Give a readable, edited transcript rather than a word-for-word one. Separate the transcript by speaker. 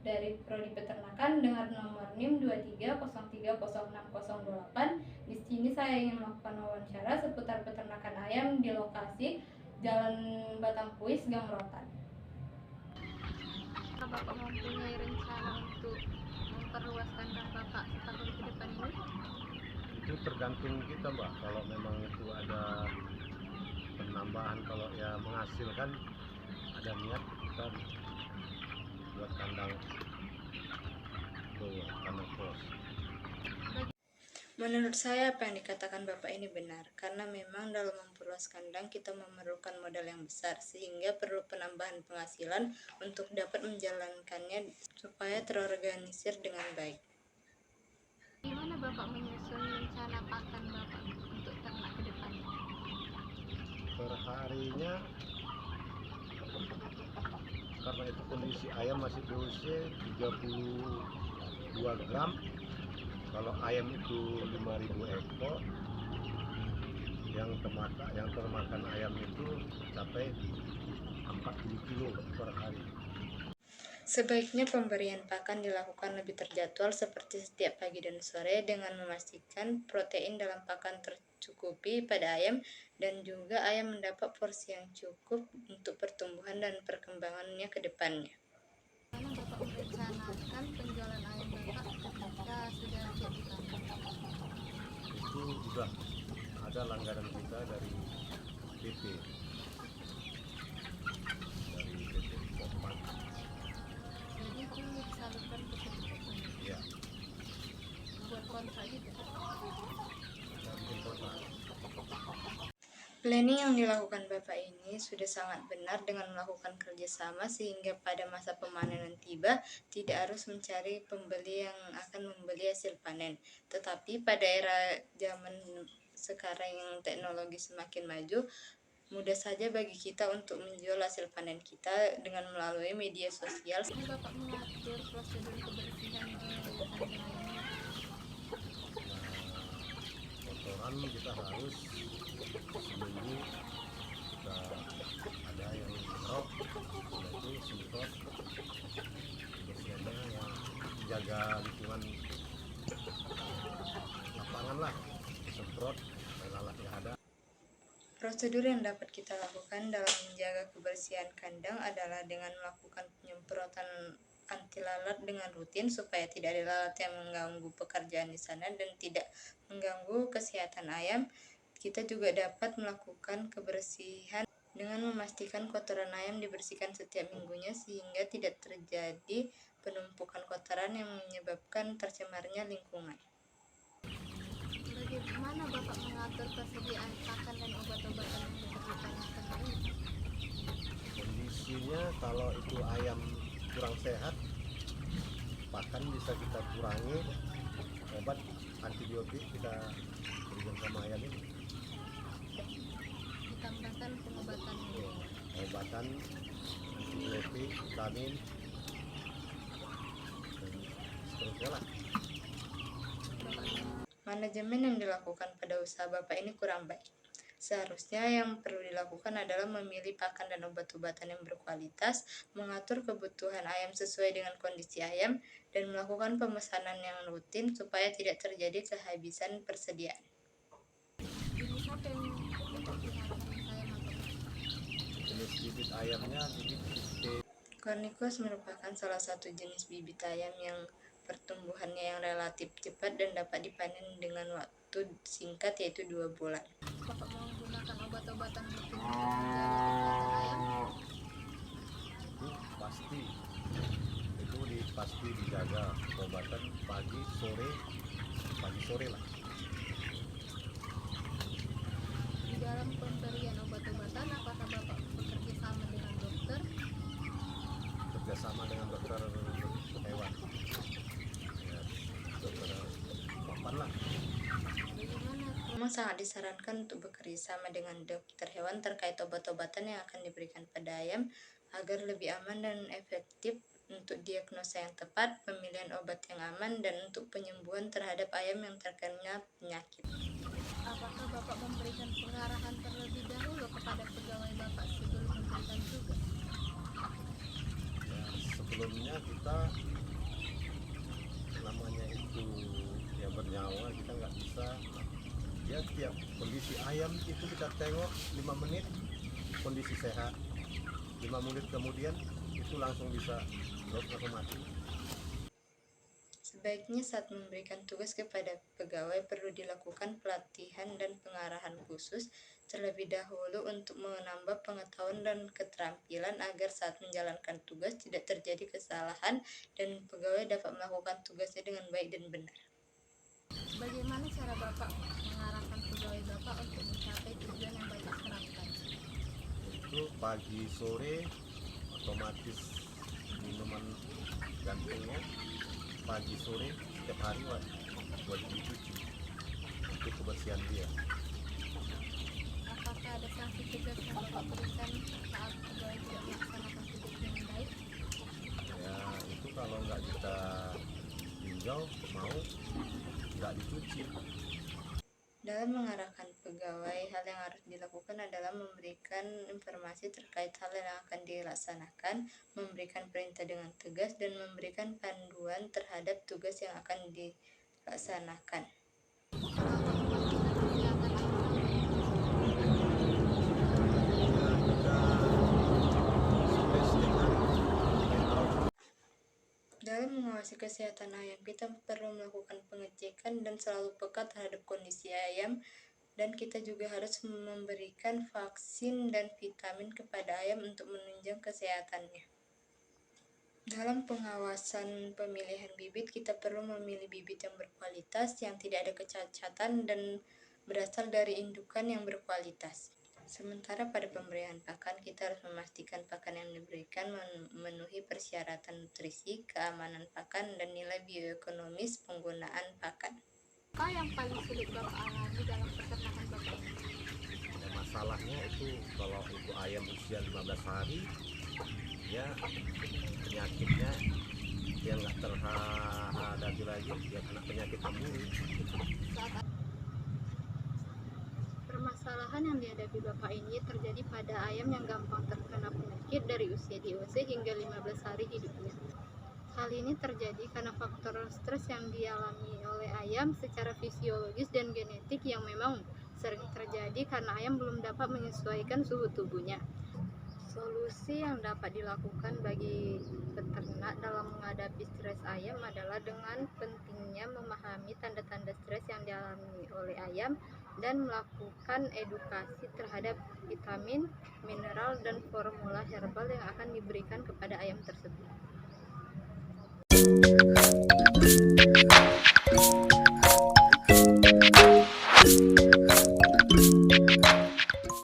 Speaker 1: dari Prodi Peternakan dengan nomor NIM 23030608. Di sini saya ingin melakukan wawancara seputar peternakan ayam di lokasi Jalan Batangkuis, Gang Rotan.
Speaker 2: Bapak mempunyai rencana untuk memperluas kandang Bapak tahun ke depan ini?
Speaker 3: Itu tergantung kita, Mbak. Kalau memang itu ada penambahan, kalau ya menghasilkan, ada niat kita buat kandang kos.
Speaker 1: Menurut saya apa yang dikatakan Bapak ini benar, karena memang dalam memperluas kandang kita memerlukan modal yang besar, sehingga perlu penambahan penghasilan untuk dapat menjalankannya supaya terorganisir dengan baik.
Speaker 2: Gimana Bapak menyusun rencana pakan Bapak untuk ternak ke depannya?
Speaker 3: Perharinya, karena itu kondisi ayam masih berusia 32 gram. Kalau ayam itu 5.000 ekor, yang termakan ayam itu mencapai 40 kilo per hari.
Speaker 1: Sebaiknya pemberian pakan dilakukan lebih terjadwal seperti setiap pagi dan sore dengan memastikan protein dalam pakan tercukupi pada ayam dan juga ayam mendapat porsi yang cukup untuk pertumbuhan dan perkembangannya ke depannya.
Speaker 2: Bagaimana Bapak merencanakan penjualan ayam Bapak ketika sudah jadi pakan?
Speaker 3: Itu sudah ada langganan kita dari PT Pokpan.
Speaker 2: Jadi itu disalurkan ke PT.
Speaker 3: Ya,
Speaker 2: Buat kontrak gitu.
Speaker 3: bikin kontrak.
Speaker 1: Planning yang dilakukan Bapak ini sudah sangat benar dengan melakukan kerjasama sehingga pada masa pemanenan tiba tidak harus mencari pembeli yang akan membeli hasil panen. Tetapi pada era zaman sekarang yang teknologi semakin maju, mudah saja bagi kita untuk menjual hasil panen kita dengan melalui media sosial.
Speaker 2: Ini Bapak mengatur prosedur kebersihan di kandang ayamnya.
Speaker 3: Kotoran kita harus seminggu kita ada yang rok, yaitu semprot kebersihannya, yang jaga lingkungan lapangan lah, semprot lalat yang ada.
Speaker 1: Prosedur yang dapat kita lakukan dalam menjaga kebersihan kandang adalah dengan melakukan penyemprotan anti lalat dengan rutin supaya tidak ada lalat yang mengganggu pekerjaan di sana dan tidak mengganggu kesehatan ayam. Kita juga dapat melakukan kebersihan dengan memastikan kotoran ayam dibersihkan setiap minggunya sehingga tidak terjadi penumpukan kotoran yang menyebabkan tercemarnya lingkungan.
Speaker 2: Bagaimana Bapak mengatur persediaan pakan dan obat-obatan yang diperlukan ternak ini?
Speaker 3: Kondisinya kalau itu ayam kurang sehat, pakan bisa kita kurangi, obat antibiotik kita berikan sama ayam ini.
Speaker 2: Ditambahkan pengobatan.
Speaker 3: Pengobatan antibiotik, vitamin, dan seterusnya lah.
Speaker 1: Manajemen yang dilakukan pada usaha Bapak ini kurang baik. Seharusnya yang perlu dilakukan adalah memilih pakan dan obat-obatan yang berkualitas, mengatur kebutuhan ayam sesuai dengan kondisi ayam, dan melakukan pemesanan yang rutin supaya tidak terjadi kehabisan persediaan.
Speaker 2: Jenis apa yang Bapak pelihara ayam apa?
Speaker 3: Jenis bibit ayamnya bibit
Speaker 1: Cornicus merupakan salah satu jenis bibit ayam yang pertumbuhannya yang relatif cepat dan dapat dipanen dengan waktu singkat yaitu 2 bulan.
Speaker 2: Bapak menggunakan obat-obatan rutin untuk menjaga kesehatan ayam?
Speaker 3: itu pasti dijaga, pengobatan pagi sore lah.
Speaker 2: Di dalam pemberian obat-obatan, apakah Bapak bekerja sama dengan dokter?
Speaker 3: Kerjasama dengan dokter hewan, ya, dokter papan lah.
Speaker 1: Memang sangat disarankan untuk bekerja sama dengan dokter hewan terkait obat-obatan yang akan diberikan pada ayam agar lebih aman dan efektif untuk diagnosa yang tepat, pemilihan obat yang aman, dan untuk penyembuhan terhadap ayam yang terkena penyakit.
Speaker 2: Apakah Bapak memberikan pengarahan terlebih dahulu kepada pegawai Bapak sebelum memberikan tugas?
Speaker 3: Ya, sebelumnya kita namanya itu ya bernyawa, kita nggak bisa ya tiap kondisi ayam itu kita tengok 5 menit kondisi sehat, 5 menit kemudian itu langsung bisa drop atau mati.
Speaker 1: Sebaiknya saat memberikan tugas kepada pegawai perlu dilakukan pelatihan dan pengarahan khusus terlebih dahulu untuk menambah pengetahuan dan keterampilan agar saat menjalankan tugas tidak terjadi kesalahan dan pegawai dapat melakukan tugasnya dengan baik dan benar.
Speaker 2: Bagaimana cara Bapak mengarahkan pegawai Bapak untuk mencapai tujuan yang Bapak terapkan?
Speaker 3: Itu pagi sore otomatis minuman gantungnya pagi sore setiap hari wajib dicuci, itu kebersihan dia.
Speaker 2: Apakah ada sanksi tugas yang Bapak berikan saat pegawai tidak melaksanakan tugas dengan baik?
Speaker 3: Ya itu kalau nggak kita tinjau mau nggak dicuci.
Speaker 1: Dalam mengarahkan pegawai, hal yang harus dilakukan adalah memberikan informasi terkait hal yang akan dilaksanakan, memberikan perintah dengan tegas, dan memberikan panduan terhadap tugas yang akan dilaksanakan. Dalam mengawasi kesehatan ayam, kita perlu melakukan pengecekan dan selalu peka terhadap kondisi ayam, dan kita juga harus memberikan vaksin dan vitamin kepada ayam untuk menunjang kesehatannya. Dalam pengawasan pemilihan bibit, kita perlu memilih bibit yang berkualitas, yang tidak ada kecacatan, dan berasal dari indukan yang berkualitas. Sementara pada pemberian pakan, kita harus memastikan pakan yang diberikan memenuhi persyaratan nutrisi, keamanan pakan, dan nilai bioekonomis penggunaan pakan.
Speaker 2: Apa yang paling sulit Bapak alami dalam peternakan Bapak ini?
Speaker 3: Ya, masalahnya itu kalau itu ayam usia 15 hari ya penyakitnya dia nggak terhadapi lagi, dia kena penyakit emburi.
Speaker 2: Permasalahan yang dihadapi Bapak ini terjadi pada ayam yang gampang terkena penyakit dari usia DOC hingga 15 hari hidupnya. Hal ini terjadi karena faktor stres yang dialami oleh ayam secara fisiologis dan genetik yang memang sering terjadi karena ayam belum dapat menyesuaikan suhu tubuhnya. Solusi yang dapat dilakukan bagi peternak dalam menghadapi stres ayam adalah dengan pentingnya memahami tanda-tanda stres yang dialami oleh ayam dan melakukan edukasi terhadap vitamin, mineral, dan formula herbal yang akan diberikan kepada ayam tersebut.